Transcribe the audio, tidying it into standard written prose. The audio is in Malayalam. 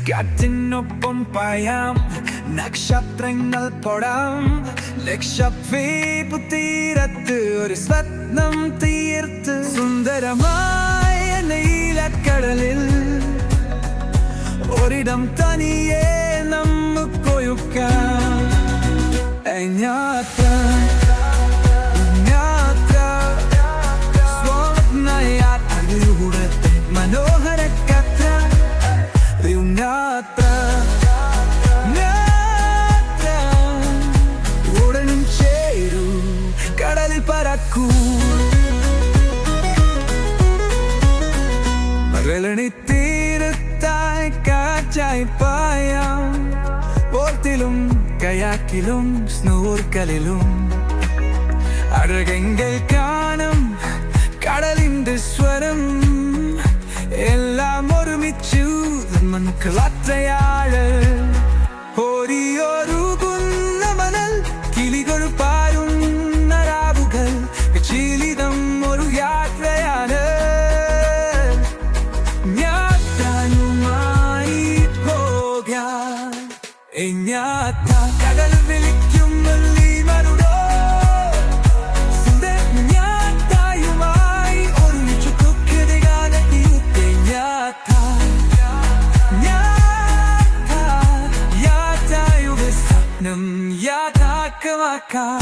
കാറ്റിനൊപ്പം പായാം, നക്ഷത്രങ്ങൾ തൊടാം, ലക്ഷദ്വീപ് തീരത്ത് ഒരു സ്വപ്നം തീർത്ത് സുന്ദരമായ നീലക്കടലിൽ ഒരിടം തനിയെ നമുക്കൊരുക്കാം. യാത്ര സ്വപ്നയാത്രയുടെ മനോഹര കഥ. ഉടനും ചേരൂ, കടലിൽ പറക്കൂ, മരളണി തീരത്തായി കാറ്റായി പായാം. ബോട്ടിലും കയാക്കിലും സ്നോർക്കലിലും അഴകെങ്കിൽ കാണും കടലിന്റെ സ്വരം. എല്ലാം ഒരുമിച്ചു മൺകളത്രയാഴ് ഓരിയൊരുകുന്ന മണൽ കിളികൾ പാരുന്ന രാവുകൾ. ജീവിതം ഒരു യാത്രയാണ്, യാത്രയുമായി പോകാൻ. യാത്ര കടൽ വിളിക്കും മല്ലിമരുടോ, യാത്രയുമായി ഒരുമിച്ചു കൊക്കരകാല തീരത്തെ യാത്ര. യാത്രയുടെ സ്വപ്നം യാഥാർത്ഥ്യമാക്കാം.